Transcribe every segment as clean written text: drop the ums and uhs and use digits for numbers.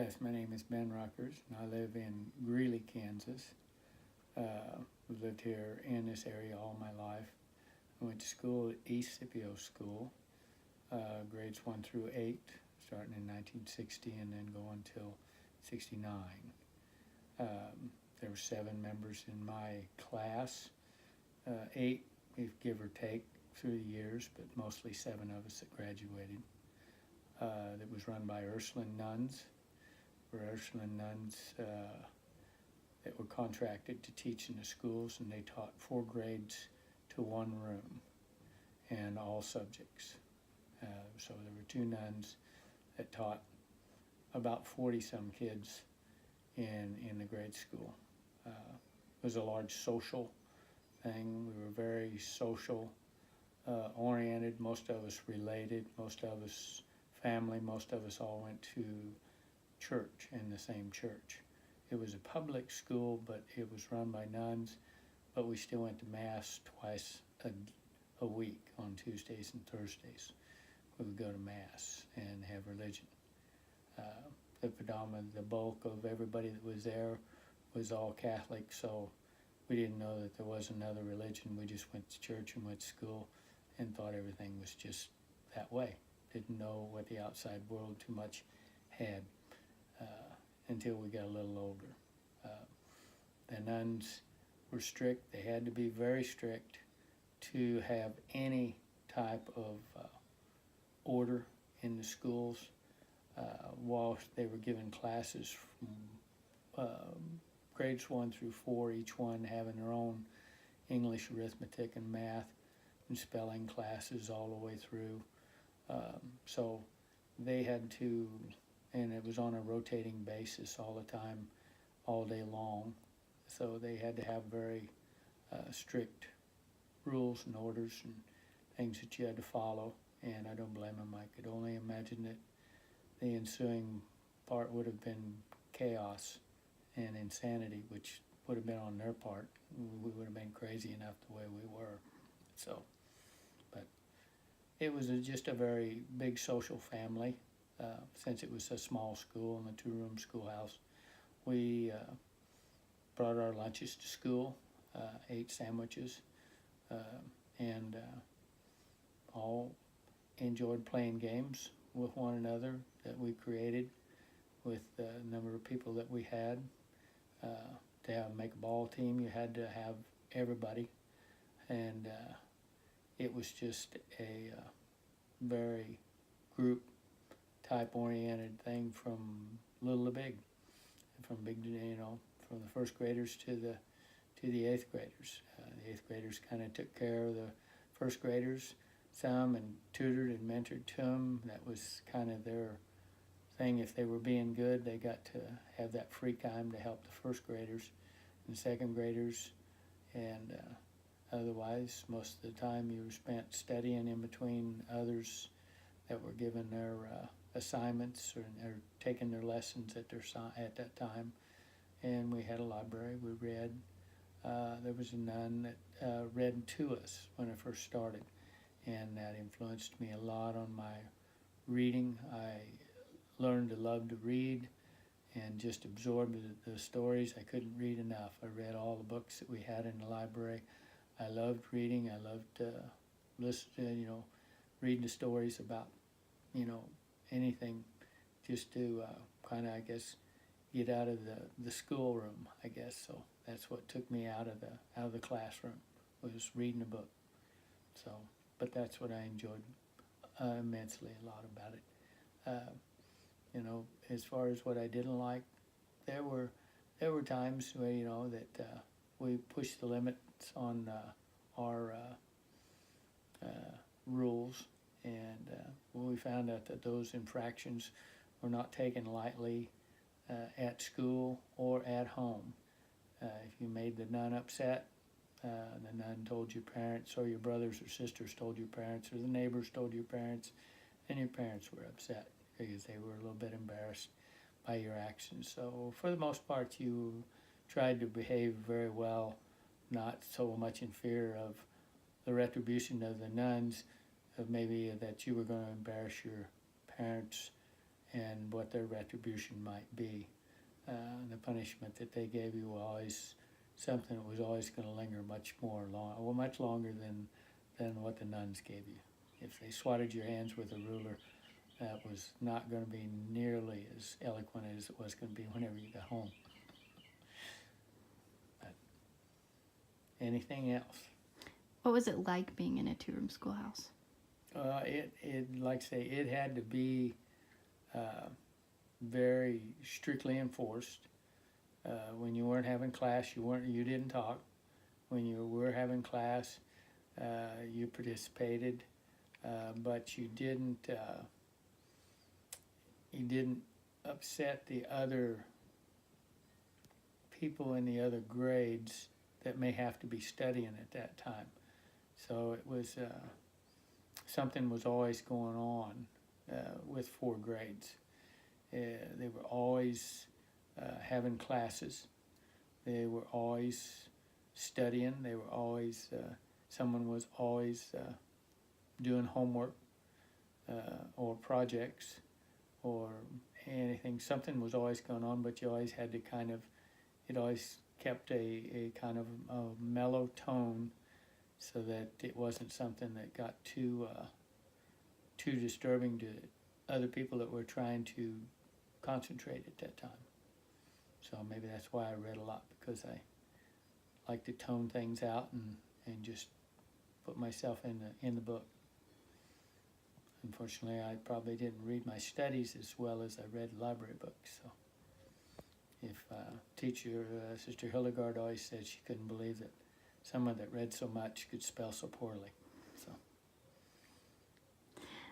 Yes, my name is Ben Ruckers, and I live in Greeley, Kansas. I've lived here in this area all my life. I went to school at East Scipio School, grades 1 through 8, starting in 1960 and then going till 69. There were 7 members in my class, 8 if give or take through the years, but mostly 7 of us that graduated. That was run by Ursuline nuns. Were Ursuline nuns that were contracted to teach in the schools, and they taught 4 grades to 1 room and all subjects. So there were 2 nuns that taught about 40-some kids in the grade school. It was a large social thing. We were very social oriented. Most of us related. Most of us family. Most of us all went to church in the same church. It was a public school, but it was run by nuns, but we still went to Mass twice a week on Tuesdays and Thursdays. We would go to Mass and have religion. The bulk of everybody that was there was all Catholic, so we didn't know that there was another religion. We just went to church and went to school and thought everything was just that way. Didn't know what the outside world too much had. Until we got a little older. The nuns were strict. They had to be very strict to have any type of order in the schools while they were given classes from grades 1 through 4, each one having their own English, arithmetic, and math and spelling classes all the way through. So they had to, and it was on a rotating basis all the time, all day long. So they had to have very strict rules and orders and things that you had to follow, and I don't blame them. I could only imagine that the ensuing part would have been chaos and insanity, which would have been on their part. We would have been crazy enough the way we were. So, but it was just a very big social family. Since it was a small school and a 2-room schoolhouse, we brought our lunches to school, ate sandwiches, and all enjoyed playing games with one another that we created with the number of people that we had. To make a ball team, you had to have everybody, and it was just a very group type oriented thing from little to big, from big to, from the 1st graders to the 8th graders. The 8th graders kind of took care of the 1st graders some and tutored and mentored to them. That was kind of their thing. If they were being good, they got to have that free time to help the 1st graders and 2nd graders, and otherwise most of the time you were spent studying in between others that were given their assignments or taking their lessons at that time. And we had a library. We read. There was a nun that read to us when I first started, and that influenced me a lot on my reading. I learned to love to read and just absorb the stories. I couldn't read enough. I read all the books that we had in the library. I loved reading. I loved listening, reading the stories about, anything, just to kind of, I guess, get out of the schoolroom, I guess. So that's what took me out of the classroom, was reading a book. So, but that's what I enjoyed immensely, a lot about it. As far as what I didn't like, there were times where that we pushed the limits on our rules, and when we found out that those infractions were not taken lightly at school or at home. If you made the nun upset, the nun told your parents, or your brothers or sisters told your parents, or the neighbors told your parents, and your parents were upset because they were a little bit embarrassed by your actions. So for the most part, you tried to behave very well, not so much in fear of the retribution of the nuns, of maybe that you were going to embarrass your parents and what their retribution might be. The punishment that they gave you was always something that was always going to linger much longer than what the nuns gave you. If they swatted your hands with a ruler, that was not going to be nearly as eloquent as it was going to be whenever you got home. But anything else? What was it like being in a two-room schoolhouse? Like I say, it had to be very strictly enforced. When you weren't having class, you didn't talk. When you were having class, you participated, but you didn't upset the other people in the other grades that may have to be studying at that time. So it was something was always going on with 4 grades. They were always having classes. They were always studying. They were always someone was always doing homework or projects or anything. Something was always going on, but you always had to it always kept a kind of a mellow tone so that it wasn't something that got too disturbing to other people that were trying to concentrate at that time. So maybe that's why I read a lot, because I like to tone things out and just put myself in the book. Unfortunately, I probably didn't read my studies as well as I read library books. So, if teacher, Sister Hildegard always said she couldn't believe that someone that read so much could spell so poorly. So.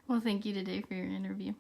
Well, thank you today for your interview.